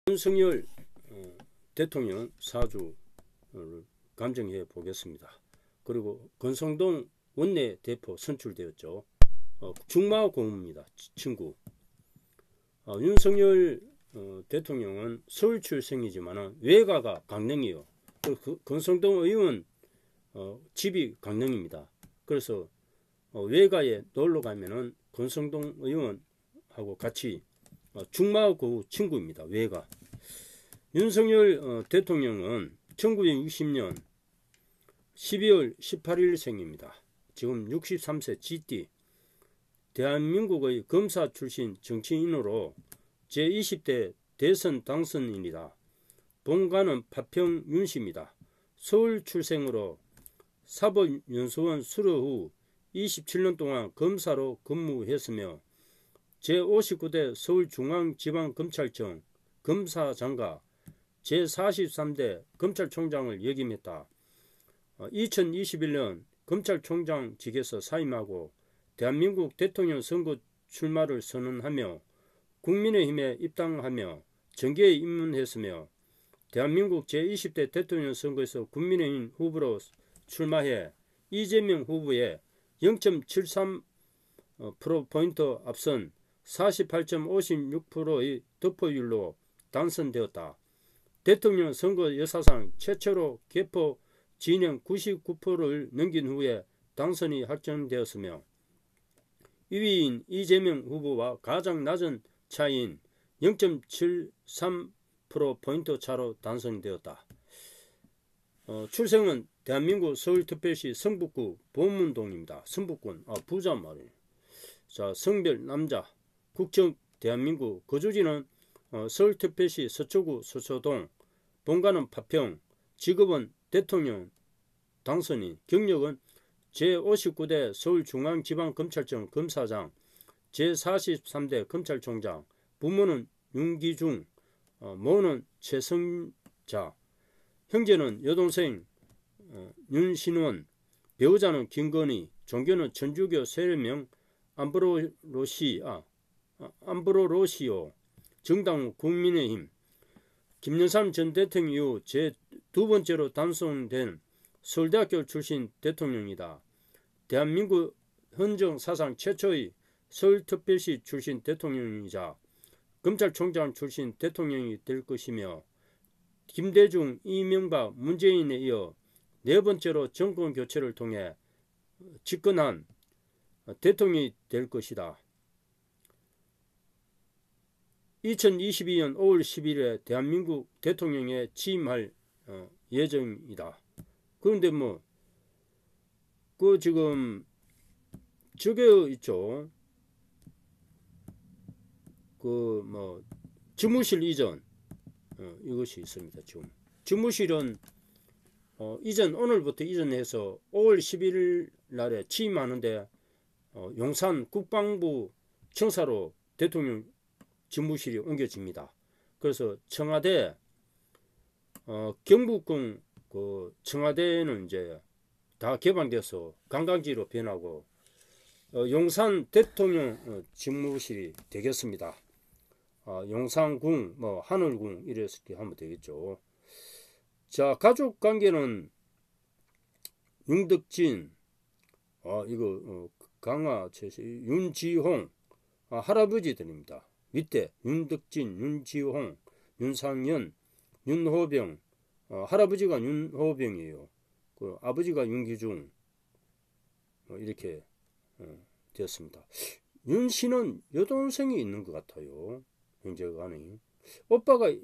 윤석열 대통령 사주를 감정해 보겠습니다. 그리고 권성동 원내대표 선출되었죠. 중마고문입니다. 친구. 윤석열 대통령은 서울 출생이지만 외가가 강릉이에요. 권성동 의원 집이 강릉입니다. 그래서 외가에 놀러 가면은 권성동 의원하고 같이 중마고 친구입니다. 외가. 윤석열 대통령은 1960년 12월 18일 생입니다. 지금 63세 GT. 대한민국의 검사 출신 정치인으로 제20대 대선 당선인이다. 본가는 파평 윤씨입니다. 서울 출생으로 사법연수원 수료 후 27년 동안 검사로 근무했으며 제59대 서울중앙지방검찰청 검사장과 제43대 검찰총장을 역임했다. 2021년 검찰총장직에서 사임하고 대한민국 대통령 선거 출마를 선언하며 국민의힘에 입당하며 정계에 입문했으며 대한민국 제20대 대통령 선거에서 국민의힘 후보로 출마해 이재명 후보에 0.73%포인트 앞선 48.56%의 득표율로 당선되었다. 대통령 선거 역사상 최초로 개표 진영 99%를 넘긴 후에 당선이 확정되었으며 2위인 이재명 후보와 가장 낮은 차이인 0.73%포인트 차로 당선되었다. 출생은 대한민국 서울특별시 성북구 보문동입니다. 성북군 부자 말이에요. 자, 성별 남자, 국적 대한민국, 거주지는 서울특별시 서초구 서초동, 본가는 파평, 직업은 대통령 당선인, 경력은 제59대 서울중앙지방검찰청 검사장, 제43대 검찰총장, 부모는 윤기중, 모는 최성자, 형제는 여동생 윤신원, 배우자는 김건희, 종교는 천주교 세례명 암브로로시오, 정당 국민의힘, 김영삼 전 대통령 이후 제2번째로 당선된 서울대학교 출신 대통령이다. 대한민국 헌정사상 최초의 서울특별시 출신 대통령이자 검찰총장 출신 대통령이 될 것이며 김대중, 이명박, 문재인에 이어 네 번째로 정권교체를 통해 집권한 대통령이 될 것이다. 2022년 5월 10일에 대한민국 대통령에 취임할 예정이다. 그런데 지금 저게 있죠. 집무실 이전 이것이 있습니다. 지금 집무실은 오늘부터 이전해서 5월 11일 날에 취임하는데 용산 국방부 청사로 대통령 집무실이 옮겨집니다. 그래서 청와대 경북궁 청와대는 이제 다 개방돼서 관광지로 변하고 용산 대통령 집무실이 되겠습니다. 용산궁, 하늘궁 이렇게 하면 되겠죠. 자, 가족 관계는 윤덕진, 강화 최씨, 윤지홍, 할아버지들입니다. 밑에 윤덕진, 윤지홍, 윤상현, 윤호병, 할아버지가 윤호병이에요. 아버지가 윤기중, 이렇게 되었습니다. 윤씨는 여동생이 있는 것 같아요. 형제간이. 오빠가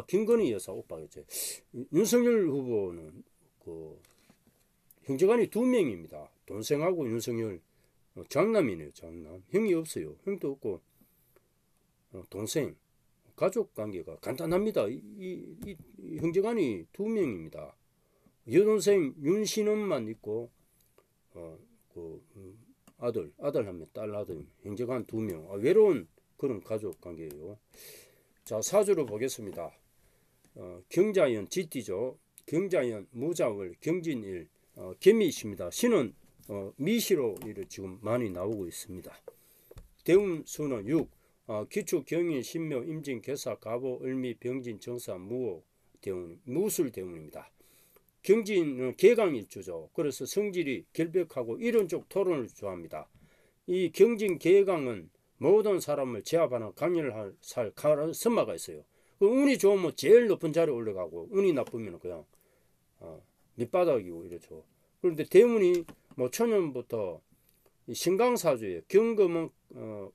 김건희 여사 오빠겠지. 윤석열 후보는 형제간이 2명입니다. 동생하고 윤석열 장남이네요. 장남. 형이 없어요. 형도 없고 동생. 가족 관계가 간단합니다. 이 형제간이 2명입니다. 여동생 윤신원만 있고 아들 한 명, 딸 아들, 형제간 2명. 외로운 그런 가족 관계예요. 자, 사주로 보겠습니다. 경자연 GT죠. 경자연 무자월 경진일 개미씨입니다. 신은 미시로 지금 많이 나오고 있습니다. 대운수는 6, 기축, 경인, 신묘, 임진, 개사, 갑오, 을미, 병진, 정사, 무호, 대운, 무술 대운입니다. 경진은 개강일주죠. 그래서 성질이 결백하고 이런 쪽 토론을 좋아합니다. 이 경진 개강은 모든 사람을 제압하는 강렬할 선마가 있어요. 운이 좋으면 제일 높은 자리에 올라가고 운이 나쁘면 그냥 밑바닥이고 이렇죠. 그런데 대운이 뭐 초년부터 신강사주예요. 경금은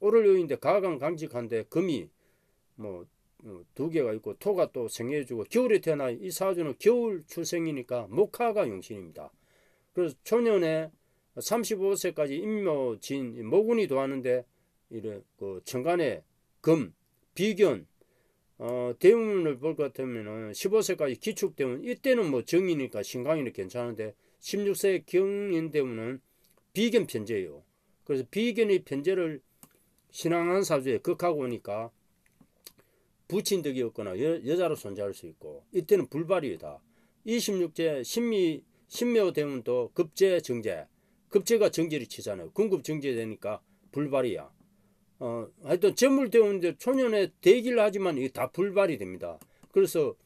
오를 요인데 가강 강직한데 금이 뭐 두 개가 있고 토가 또 생해주고 겨울에 태어나 이 사주는 겨울 출생이니까 목화가 용신입니다. 그래서 초년에 35세까지 임묘진 모군이 도하는데 이래 그 천간에 금 비견 대운을 볼 것 같으면은 15세까지 기축대운 이때는 뭐 정이니까 신강이니까 괜찮은데 16세 경인 대운은 비견 편제예요. 그래서 비견의 편제를 신앙한 사주에 극하고 오니까 부친 덕이 없거나 여자로 손자할 수 있고 이때는 불발이다. 26제 신묘 대운도 급제 정제 급제가 정제를 치잖아요. 궁급 정제 되니까 불발이야. 하여튼 재물 대운인데 초년에 대기를 하지만 이게 다 불발이 됩니다. 그래서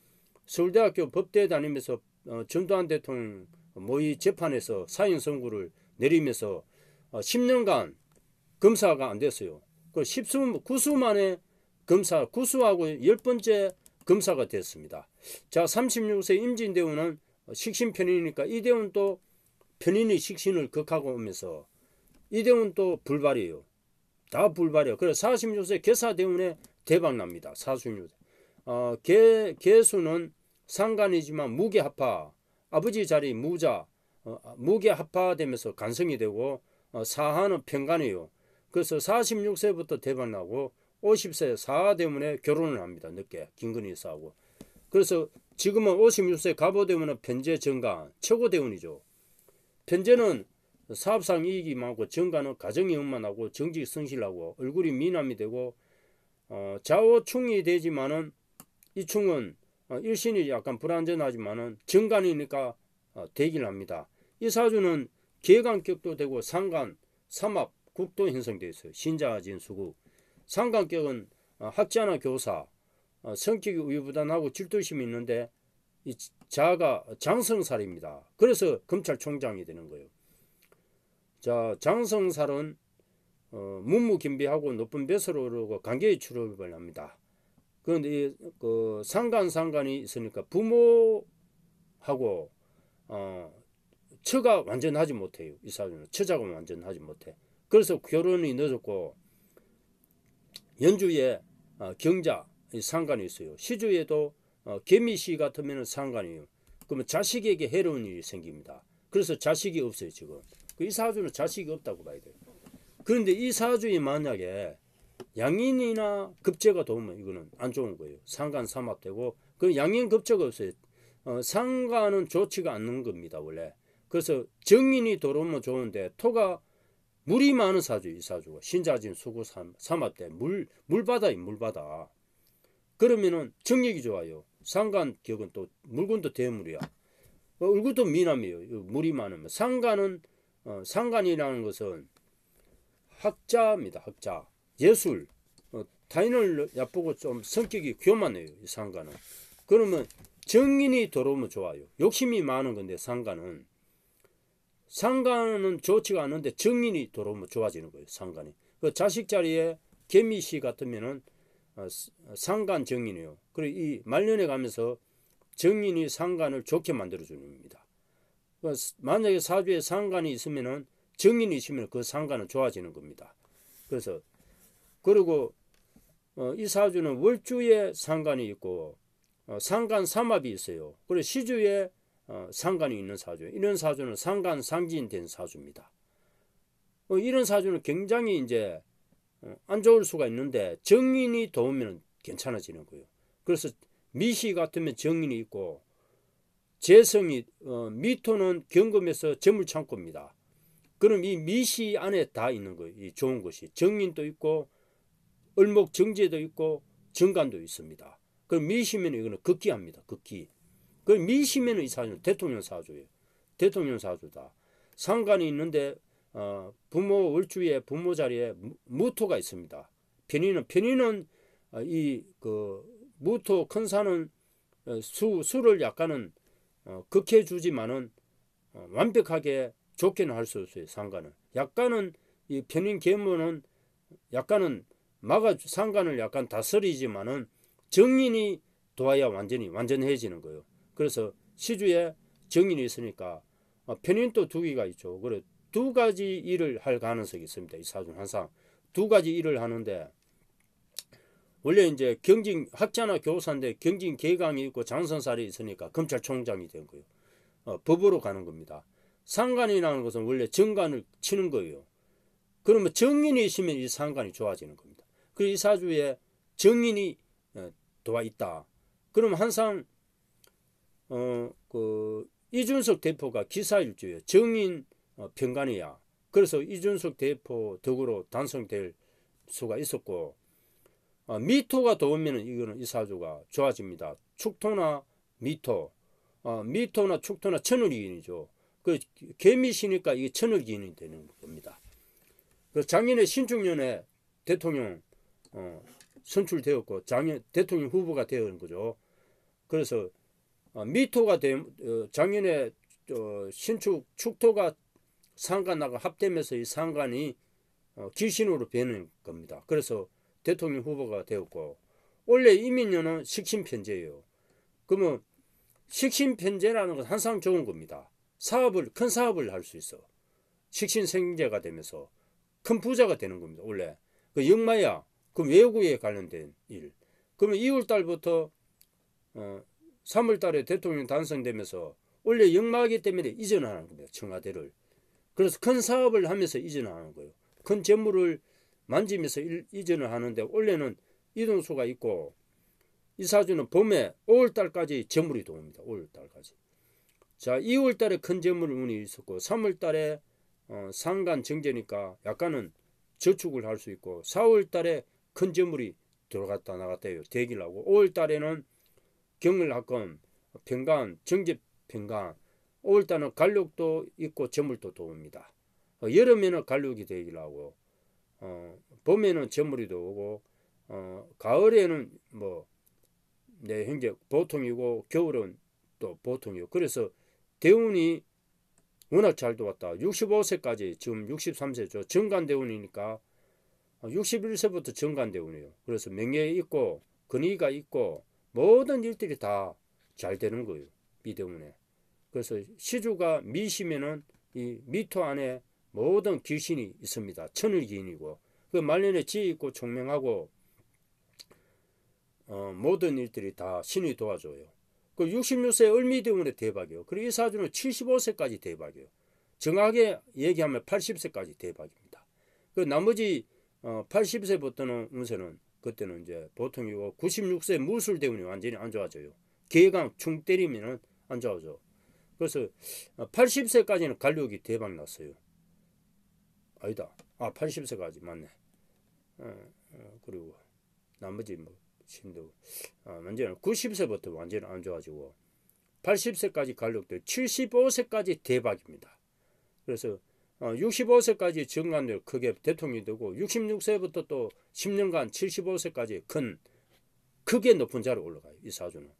서울대학교 법대 다니면서 전두환 대통령 모의 재판에서 사형 선고를 내리면서 10년간 검사가 안 됐어요. 그 구수 만에 검사 구수하고 10번째 검사가 됐습니다. 자, 36세 임진대운은 식신편인이니까 이 대운도 편인의 식신을 극하고 오면서 이 대운도 불발이에요. 다 불발이에요. 그래서 46세 개사대운에 대박납니다. 46세. 개수는 상간이지만 무게합파, 아버지 자리 무자, 무게합파되면서 간성이 되고 사하는 편간이에요. 그래서 46세부터 대박나고 50세 사하대운에 결혼을 합니다. 늦게 김건희 싸우고. 그래서 지금은 56세 갑오대운은 편제 정간 최고대운이죠. 편제는 사업상 이익이 많고 정간은 가정이 원만하고 정직 성실하고 얼굴이 미남이 되고 좌우충이 되지만은 이 충은 일신이 약간 불안전하지만은 정간이니까 대기를 합니다. 이 사주는 개간격도 되고 상간, 삼합, 국도 형성되어 있어요. 신자진 수국. 상간격은 학자나 교사, 성격이 우유부단하고 질투심이 있는데 이 자가 장성살입니다. 그래서 검찰총장이 되는 거예요. 자, 장성살은 문무김비하고 높은 벼슬을 오르고 관계의 출입을 합니다. 그런데 그 상간이 있으니까 부모하고 처가 완전하지 못해요. 이 사주는 처자가 완전하지 못해. 그래서 결혼이 늦었고 연주에 경자 상간이 있어요. 시주에도 개미시 같으면 상간이에요. 그러면 자식에게 해로운 일이 생깁니다. 그래서 자식이 없어요. 지금 이 사주는 자식이 없다고 봐야 돼요. 그런데 이 사주에 만약에 양인이나 급제가 도우면 이거는 안 좋은 거예요. 상간 삼합되고 그 양인 급제가 없어요. 상간은 좋지가 않는 겁니다. 원래. 그래서 정인이 들어오면 좋은데 토가 물이 많은 사주예요. 이 사주가 신자진 수구 삼합대 물바다예요. 물바다. 그러면은 정력이 좋아요. 상간격은 또 물건도 대물이야. 얼굴도 미남이에요. 물이 많으면. 상간이라는 것은 학자입니다. 학자. 예술. 타인을 얕보고 좀 성격이 교만해요. 이 상간은. 그러면 정인이 들어오면 좋아요. 욕심이 많은 건데 상간은 좋지가 않은데 정인이 들어오면 좋아지는 거예요. 상간이. 그 자식 자리에 개미씨 같으면은 상간 정인이에요. 그리고 이 말년에 가면서 정인이 상간을 좋게 만들어주는 겁니다. 만약에 사주에 상간이 있으면은 정인이 있으면 그 상간은 좋아지는 겁니다. 그래서 그리고 이 사주는 월주에 상간이 있고 상간 삼합이 있어요. 그리고 시주에 상간이 있는 사주. 이런 사주는 상간 상진된 사주입니다. 이런 사주는 굉장히 이제 안 좋을 수가 있는데 정인이 도우면 괜찮아지는 거예요. 그래서 미시 같으면 정인이 있고 재성이 미토는 경금에서 재물창고입니다. 그럼 이 미시 안에 다 있는 거예요. 이 좋은 것이 정인도 있고 을목 정제도 있고 정간도 있습니다. 그럼 미시면 이거는 극기합니다. 극기. 그 미시면 이 사주는 대통령 사주예요. 대통령 사주다. 상간이 있는데 부모 월주에 부모 자리에 무토가 있습니다. 편의는 이 그 무토 큰 산은 수를 약간은 극해 주지만은 완벽하게 좋게는 할 수 없어요. 상관은 약간은 이 편인 계문은 약간은 상관을 약간 다스리지만은 정인이 도와야 완전해지는 거예요. 그래서 시주에 정인이 있으니까 편인도 두 개가 있죠. 그래 두 가지 일을 할 가능성이 있습니다. 이 사주는 항상 두 가지 일을 하는데, 원래 이제 경징 학자나 교사인데 경징 계강이 있고 장선살이 있으니까 검찰총장이 된 거예요. 법으로 가는 겁니다. 상관이라는 것은 원래 정관을 치는 거예요. 그러면 정인이 있으면 이 상관이 좋아지는 겁니다. 그리고 이 사주에 정인이 도와 있다. 그럼 항상 이준석 대표가 기사일주예요. 정인 편관이야. 그래서 이준석 대표 덕으로 당선될 수가 있었고, 미토가 도우면 이거는 이 사주가 좋아집니다. 축토나 미토, 미토나 축토나 천을기인이죠. 그 개미시니까 이게 천을기인이 되는 겁니다. 그 작년에 신축년에 대통령 선출되었고 작년 대통령 후보가 되는 거죠. 그래서 미토가 작년에 축토가 상관하고 합되면서 이 상관이 기신으로 되는 겁니다. 그래서 대통령 후보가 되었고, 원래 이민년은 식신편제예요. 그러면 식신편제라는 건 항상 좋은 겁니다. 큰 사업을 할 수 있어. 식신생제가 되면서 큰 부자가 되는 겁니다. 원래 그 역마야. 그럼 외국에 관련된 일. 그러면 2월달부터 3월달에 대통령 당선되면서 원래 역마이기 때문에 이전하는 겁니다. 청와대를. 그래서 큰 사업을 하면서 이전하는 거예요. 큰 재물을 만지면서 이전을 하는데, 원래는 이동수가 있고 이 사주는 봄에 5월달까지 재물이 들어옵니다. 5월달까지. 자, 2월달에 큰 재물 운이 있었고 3월달에 상간 정제니까 약간은 저축을 할 수 있고, 4월달에 큰 재물이 들어갔다 나갔다 해요. 대기를 하고 5월달에는 경을학건 평간 정제 평간, 5월달은 간력도 있고 재물도 들어옵니다. 여름에는 간력이 대기를 하고 봄에는 재물이 들어오고 가을에는 현재 보통이고 겨울은 또 보통이고, 그래서 대운이 워낙 잘 들어왔다. 65세까지 지금 63세죠. 정관대운이니까 61세부터 정관대운이에요. 그래서 명예에 있고 권위가 있고 모든 일들이 다 잘 되는 거예요. 미대운에. 그래서 시주가 미시면은 이 미토 안에 모든 귀신이 있습니다. 천을기인이고 그 말년에 지혜 있고 총명하고 모든 일들이 다 신이 도와줘요. 그 66세 을미대운에 대박이에요. 그리고 이 사주는 75세까지 대박이에요. 정확하게 얘기하면 80세까지 대박입니다. 그 나머지 80세부터는 운세는 그때는 이제 보통이고, 96세 무술대운이 완전히 안 좋아져요. 계강 충 때리면은 안 좋아져. 그래서 80세까지는 간력이 대박 났어요. 아니다. 80세까지 맞네. 그리고 나머지 신도 완전히 90세부터 완전히 안 좋아지고 80세까지 간력도 75세까지 대박입니다. 그래서 65세까지 정관을 크게 대통령이 되고 66세부터 또 10년간 75세까지 크게 높은 자리에 올라가요. 이 사주는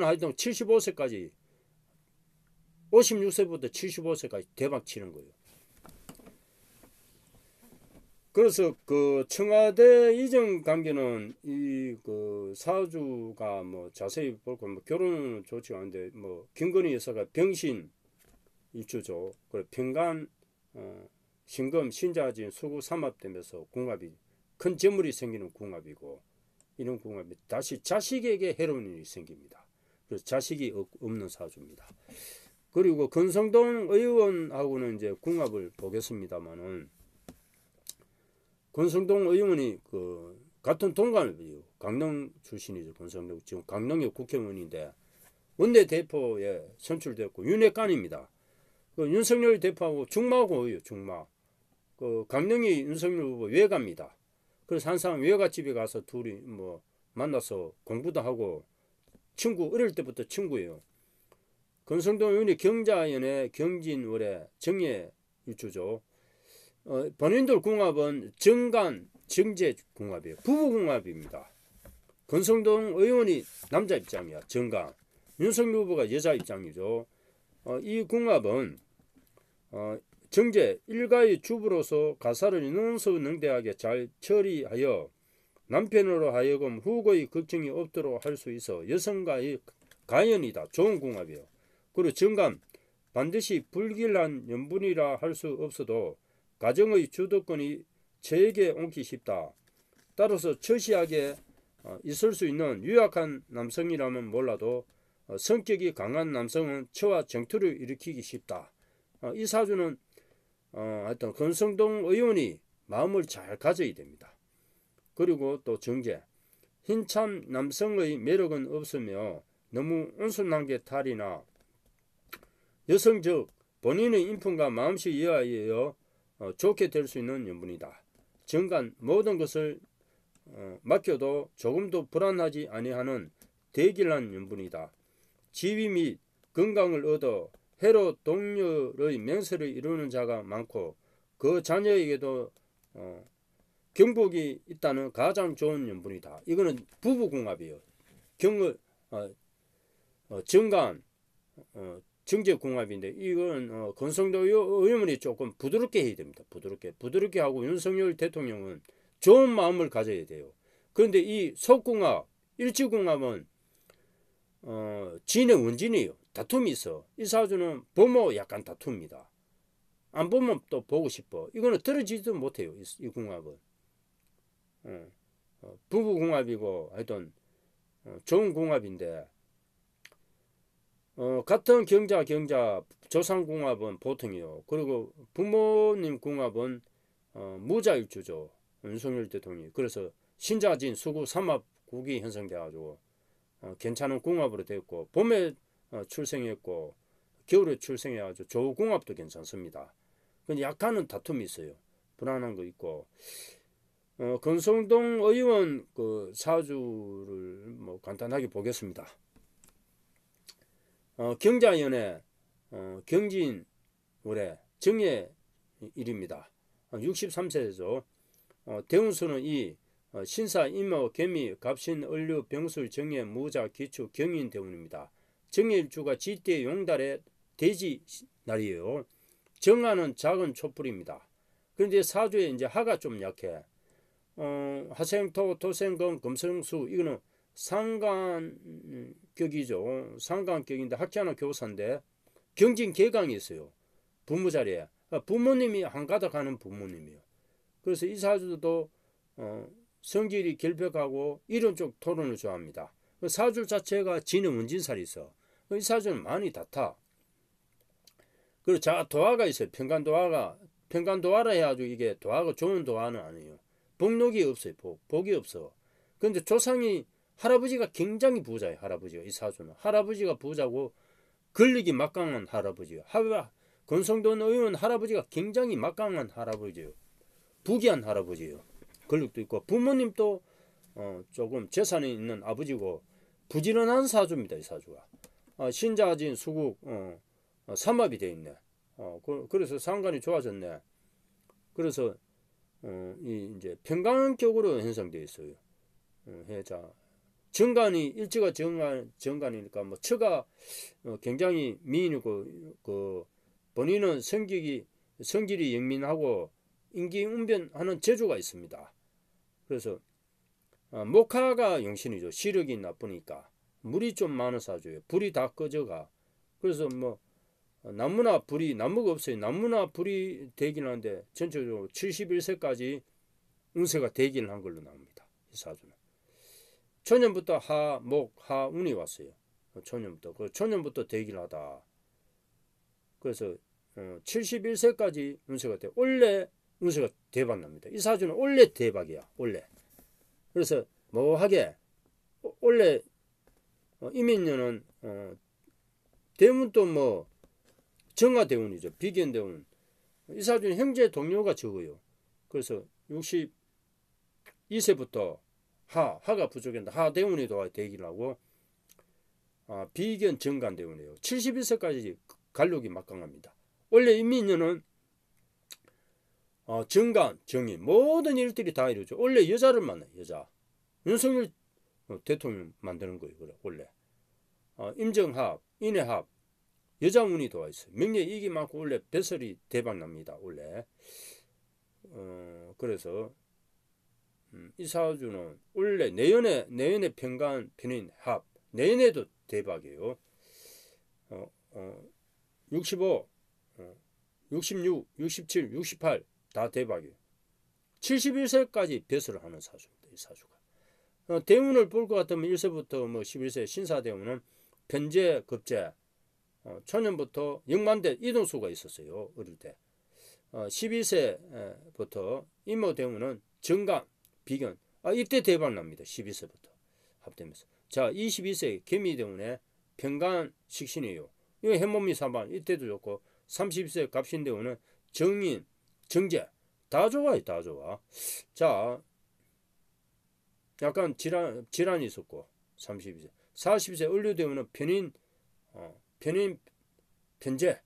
하여튼 75세까지 56세부터 75세까지 대박 치는 거예요. 그래서 그 청와대 이전 관계는 이 그 사주가 자세히 볼고 결혼은 좋지 않은데 김건희 여사가 병신 일주죠. 그리고 평간 신금 신자진 수구 삼합되면서 궁합이 큰 재물이 생기는 궁합이고, 이런 궁합이 다시 자식에게 해로운 일이 생깁니다. 그래서 자식이 없는 사주입니다. 그리고 권성동 의원하고는 이제 궁합을 보겠습니다만은, 권성동 의원이 같은 동갑이에요. 강릉 출신이죠. 권성동 지금 강릉의 국회의원인데 원내대표에 선출됐고 윤핵관입니다. 윤석열 대표하고 중마고예요. 중마. 강릉이 윤석열 후보 외가입니다. 그래서 항상 외갓집에 가서 둘이 만나서 공부도 하고 어릴 때부터 친구예요. 권성동 의원이 경자연의 경진월의 정예 일주죠. 본인들 궁합은 정간 정제 궁합이에요. 부부 궁합입니다. 권성동 의원이 남자 입장이야. 정강. 윤석열 후보가 여자 입장이죠. 이 궁합은 정제 일가의 주부로서 가사를 능수능대하게 잘 처리하여 남편으로 하여금 후보의 걱정이 없도록 할 수 있어 여성과의 가연이다. 좋은 궁합이에요. 그리고 정감 반드시 불길한 연분이라 할 수 없어도 가정의 주도권이 저에게 옮기 쉽다. 따라서 처시하게 있을 수 있는 유약한 남성이라면 몰라도 성격이 강한 남성은 처와 정투를 일으키기 쉽다. 이 사주는 하여튼 권성동 의원이 마음을 잘 가져야 됩니다. 그리고 또 정제 흰참 남성의 매력은 없으며 너무 온순한 게 탈이나 여성적 본인의 인품과 마음씨 이하여 좋게 될 수 있는 연분이다. 정간 모든 것을 맡겨도 조금도 불안하지 아니하는 대길한 연분이다. 지위 및 건강을 얻어 해로 동료의 명세를 이루는 자가 많고 그 자녀에게도 경복이 있다는 가장 좋은 연분이다. 이거는 부부궁합이에요. 정간 정제궁합인데 이건 권성도 의원이 조금 부드럽게 해야 됩니다. 부드럽게 하고 윤석열 대통령은 좋은 마음을 가져야 돼요. 그런데 이 속궁합 일치궁합은 진의 원진이에요. 다툼이 있어. 이 사주는 보면 약간 다툽니다. 안 보면 또 보고 싶어. 이거는 떨어지지도 못해요. 이 궁합은 부부궁합이고 하여튼 좋은 궁합인데 같은 경자 조상궁합은 보통이요. 그리고 부모님 궁합은 무자일주죠. 윤석열 대통령이. 그래서 신자진 수구 삼합국이 형성돼가지고 괜찮은 궁합으로 되었고 봄에 출생했고 겨울에 출생해가지고 조궁합도 괜찮습니다. 근데 약간은 다툼이 있어요. 불안한 거 있고 권성동 의원 그 사주를 뭐 간단하게 보겠습니다. 경자연의 경진 올해 정예일입니다. 63세죠. 대운수는 이 신사 임묘 개미 갑신 을류 병술 정예 무자 기축 경인 대운입니다. 정예일주가 지대 용달의 돼지 날이에요. 정화는 작은 촛불입니다. 그런데 사주에 이제 하가 좀 약해. 화생토 토생금 금성수 이거는 상간격이죠. 상간격인데 학자나 교사인데 경진개강이 있어요. 부모 자리에 부모님이 한가닥 가는 부모님이에요. 그래서 이 사주도 성질이 결벽하고 이런 쪽 토론을 좋아합니다. 사주 자체가 진의 원진살이 있어. 이 사주는 많이 다타. 그리고 도화가 있어요. 평간도화라 해가지고 이게 도화가 좋은 도화는 아니에요. 복록이 없어요. 복이 없어. 그런데 조상이 할아버지가 굉장히 부자예요. 할아버지가 이 사주는 할아버지가 부자고 권력이 막강한 할아버지예요. 권성동 의원 할아버지가 굉장히 막강한 할아버지예요. 부귀한 할아버지예요. 권력도 있고 부모님도 조금 재산이 있는 아버지고 부지런한 사주입니다. 이 사주가 신자진 수국 삼합이 돼 있네. 그래서 상관이 좋아졌네. 그래서 이제 평강격으로 형성되어 있어요. 해자 정간이 일지가 정간이니까 뭐 처가 굉장히 미인이고 그 본인은 성질이 영민하고 인기응변하는 재주가 있습니다. 그래서 목화가 용신이죠. 시력이 나쁘니까 물이 좀 많은 사주예요. 불이 다 꺼져가. 그래서 뭐 나무가 없어요. 나무나 불이 되긴 하는데 전체적으로 71세까지 운세가 되긴 한 걸로 나옵니다. 이 사주는 초년부터 하운이 왔어요. 초년부터 되긴 하다. 그래서 71세까지 운세가 돼. 원래 운세가 대박 납니다. 이 사주는 원래 대박이야. 원래. 그래서 뭐하게 원래 이민년은 대운도 뭐 정화대운이죠. 비견대운. 이 사주는 형제 동료가 적어요. 그래서 62세부터 하가 부족했는데 하대운이 되기를 하고 비견 정간대운이에요. 71세까지 간록이 막강합니다. 원래 임민년은 정관, 정의 모든 일들이 다 이루어져. 원래 여자를 만나 여자. 윤석열 대통령 만드는 거예요. 그래 원래. 임정합, 인해합, 여자운이 들어와 있어요. 명예 이익이 많고 원래 배설이 대박 납니다. 원래. 그래서 이 사주는 원래 내연의 편간 편인 합 내연에도 대박이에요. 65, 66, 67, 68 다 대박이에요. 71세까지 배설을 하는 사주입니다. 이 사주가. 대운을 볼 것 같으면 1세부터 뭐 11세 신사대운은 편재, 급재, 초년부터 영만대 이동수가 있었어요. 어릴 때. 12세부터 임모대운은 정감, 비견. 이때 대박 납니다. 12세부터 합되면서. 자, 22세 개미대운에 편간 식신이에요. 이거 해몸이 사반 이때도 좋고 30세 갑신대운은 정인, 정제 다 좋아요. 다 좋아. 자, 약간 질환이 있었고 32세 40세 을류대운은 편인 편재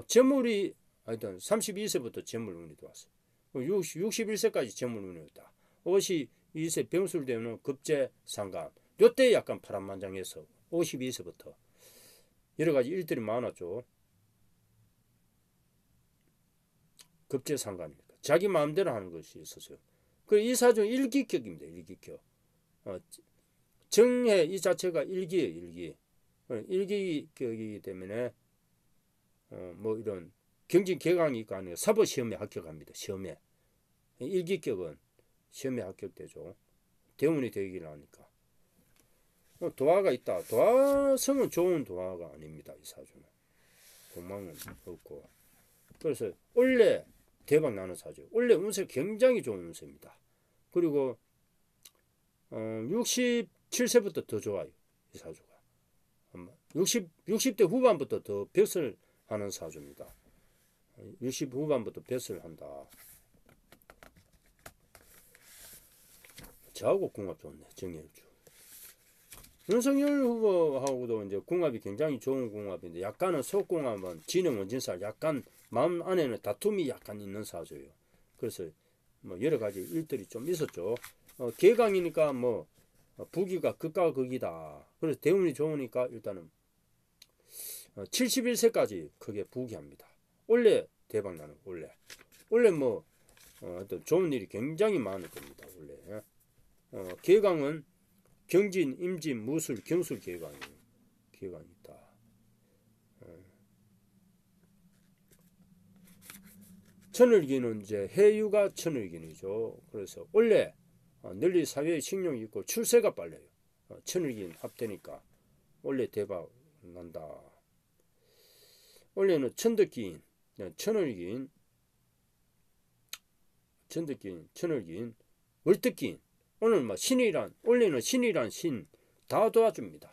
재물이 하여튼 32세부터 재물운이 들어왔어요. 61세까지 재물운이 있다. 52세 병술대운은 급제 상간 요때 약간 파란만장해서 52세부터 여러가지 일들이 많았죠. 급제 상간이니까 자기 마음대로 하는 것이 있었어요. 이 사주는 일기격입니다. 일기격. 정해 이 자체가 일기예요. 일기. 일기격이기 때문에 뭐 이런 경진 개강이 있고 아니고 사법 시험에 합격합니다. 시험에. 일기격은 시험에 합격되죠. 대운이 되기를 하니까. 도화가 있다. 도화성은 좋은 도화가 아닙니다. 이 사주는. 공망은 없고. 그래서 원래 대박 나는 사주. 원래 운세 굉장히 좋은 운세입니다. 그리고 67세부터 더 좋아요. 이 사주가. 60대 후반부터 더 벼슬하는 사주입니다. 60 후반부터 벼슬한다. 저하고 궁합 좋네. 정일주. 윤석열 후보하고도 이제 궁합이 굉장히 좋은 궁합인데 약간은 속궁합은 진영 원진살 약간 마음 안에는 다툼이 약간 있는 사주예요. 그래서 뭐 여러 가지 일들이 좀 있었죠. 개강이니까 뭐 부기가 극과 극이다. 그래서 대운이 좋으니까 일단은 71세까지 크게 부기합니다. 원래 대박 나는 원래 뭐 어떤 좋은 일이 굉장히 많을 겁니다. 원래 개강은 경진, 임진, 무술, 경술 개강이 있다. 천을기는 이제 해유가 천을기이죠. 그래서 원래 널리 사회에 신용이 있고 출세가 빨라요. 천을기는 합되니까 원래 대박 난다. 원래는 천덕기인, 천을기인, 천을기인, 월덕기인. 오늘 뭐 신이란 원래는 신이란 신 다 도와줍니다.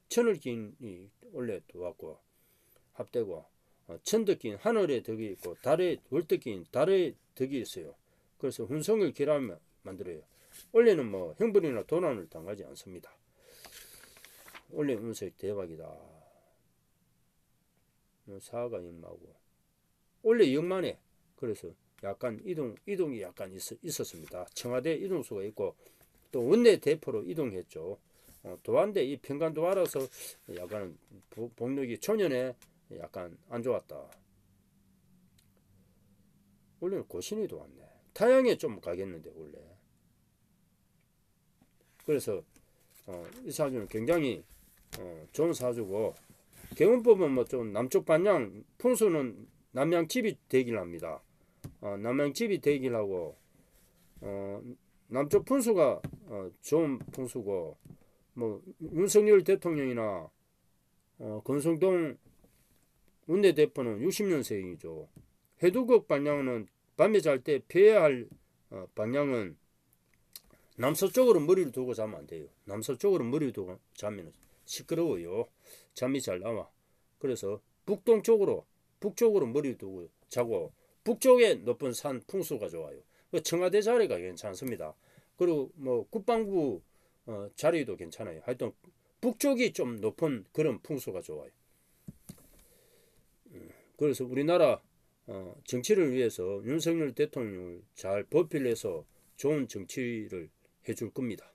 천을기인이 원래 도왔고 합되고 천덕기인 하늘의 덕이 있고 달의 월덕기인 달의 덕이 있어요. 그래서 hun성을 결합하면 만들어요. 원래는 뭐 형벌이나 도난을 당하지 않습니다. 원래 운세 대박이다. 사가 임하고 원래 영만해. 그래서 약간 이동이 약간 있었습니다. 청와대 이동수가 있고 또 원내 대표로 이동했죠. 도안대 이 평간도화라서 약간 복력이 초년에 약간 안 좋았다. 원래는 고신이 도왔네. 타양에 좀 가겠는데 원래. 그래서 이 사주는 굉장히 좋은 사주고 개운법은 뭐 좀 남쪽 반양 풍수는 남양집이 되기를 합니다. 남양집이 되기를 하고 남쪽 풍수가 좋은 풍수고 뭐 윤석열 대통령이나 권성동 원내대표는 60년생이죠. 해두국 방향은 밤에 잘 때 피해야 할 방향은 남서쪽으로 머리를 두고 자면 안 돼요. 남서쪽으로 머리를 두고 자면 시끄러워요. 잠이 잘 나와. 그래서 북쪽으로 머리를 두고 자고 북쪽에 높은 산 풍수가 좋아요. 청와대 자리가 괜찮습니다. 그리고 뭐 국방부 자리도 괜찮아요. 하여튼 북쪽이 좀 높은 그런 풍수가 좋아요. 그래서 우리나라 정치를 위해서 윤석열 대통령을 잘 보필해서 좋은 정치를 해줄 겁니다.